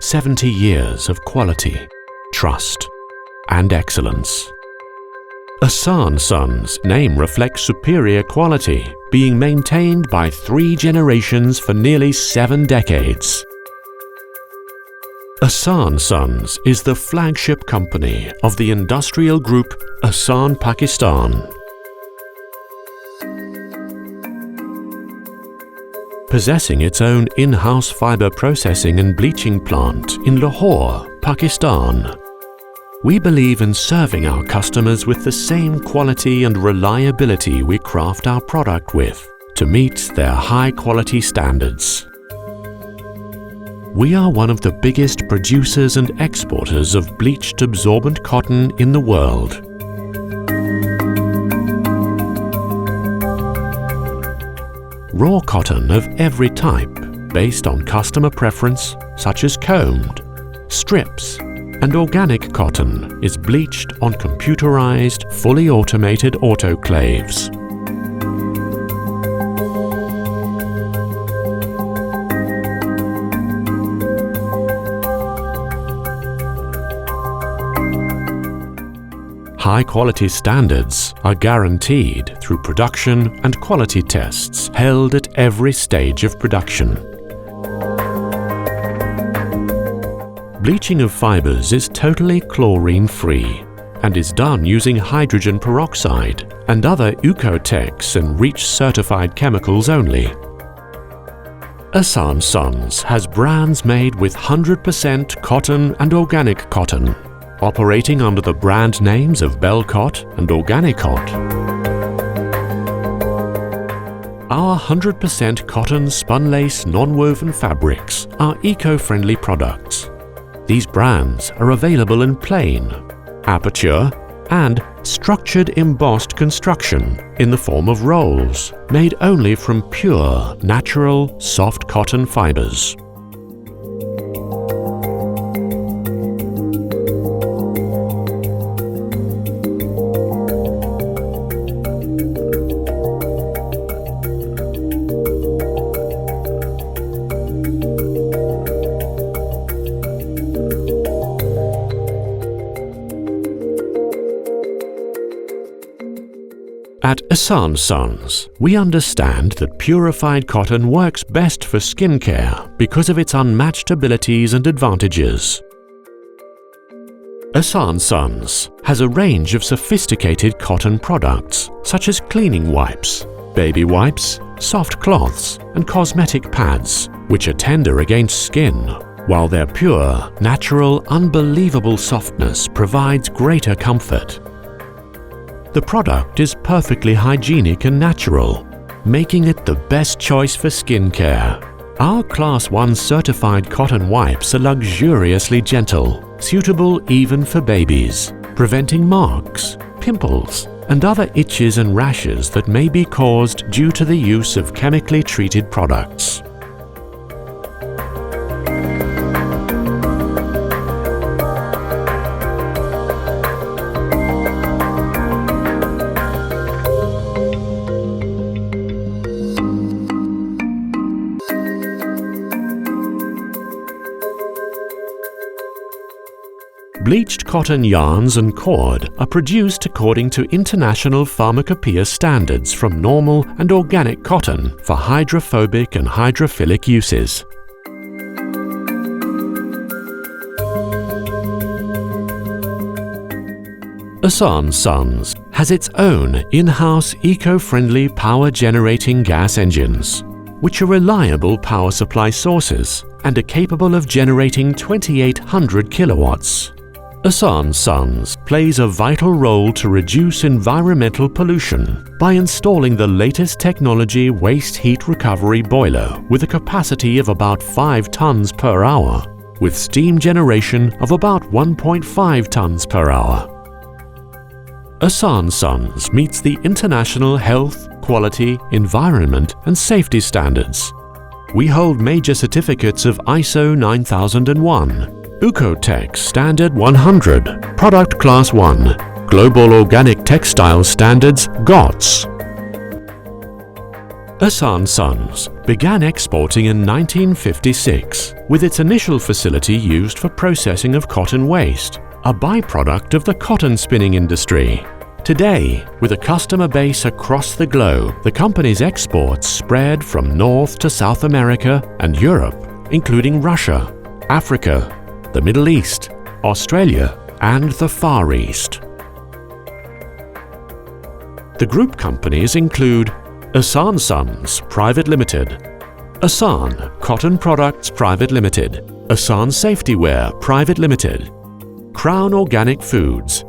70 years of quality, trust, and excellence. IHSAN Sons name reflects superior quality, being maintained by 3 generations for nearly 7 decades. IHSAN Sons is the flagship company of the industrial group IHSAN Pakistan. Possessing its own in-house fiber processing and bleaching plant in Lahore, Pakistan, we believe in serving our customers with the same quality and reliability we craft our product with to meet their high-quality standards. We are one of the biggest producers and exporters of bleached absorbent cotton in the world. Raw cotton of every type, based on customer preference, such as combed, strips, and organic cotton, is bleached on computerized, fully automated autoclaves. High-quality standards are guaranteed through production and quality tests held at every stage of production. Bleaching of fibers is totally chlorine-free and is done using hydrogen peroxide and other Ecotex and REACH-certified chemicals only. IHSAN Sons has brands made with 100% cotton and organic cotton, operating under the brand names of Belcot and Organicot. Our 100% cotton spunlace nonwoven fabrics are eco-friendly products. These brands are available in plain, aperture, and structured embossed construction in the form of rolls made only from pure, natural, soft cotton fibers. At IHSAN Sons, we understand that purified cotton works best for skincare because of its unmatched abilities and advantages. IHSAN Sons has a range of sophisticated cotton products such as cleaning wipes, baby wipes, soft cloths, and cosmetic pads, which are tender against skin, while their pure, natural, unbelievable softness provides greater comfort. The product is perfectly hygienic and natural, making it the best choice for skincare. Our Class 1 certified cotton wipes are luxuriously gentle, suitable even for babies, preventing marks, pimples, and other itches and rashes that may be caused due to the use of chemically treated products. Bleached cotton yarns and cord are produced according to international pharmacopoeia standards from normal and organic cotton for hydrophobic and hydrophilic uses. IHSAN Sons has its own in-house eco-friendly power-generating gas engines, which are reliable power supply sources and are capable of generating 2,800 kilowatts. IHSAN Sons plays a vital role to reduce environmental pollution by installing the latest technology waste heat recovery boiler with a capacity of about 5 tons per hour, with steam generation of about 1.5 tons per hour. IHSAN Sons meets the international health, quality, environment, and safety standards. We hold major certificates of ISO 9001, Ecotex Standard 100, Product Class 1, Global Organic Textile Standards GOTS. IHSAN Sons began exporting in 1956, with its initial facility used for processing of cotton waste, a byproduct of the cotton spinning industry. Today, with a customer base across the globe, the company's exports spread from North to South America and Europe, including Russia, Africa, the Middle East, Australia, and the Far East. The group companies include IHSAN Sons Private Limited, IHSAN Cotton Products Private Limited, IHSAN Safety Wear Private Limited, Crown Organic Foods,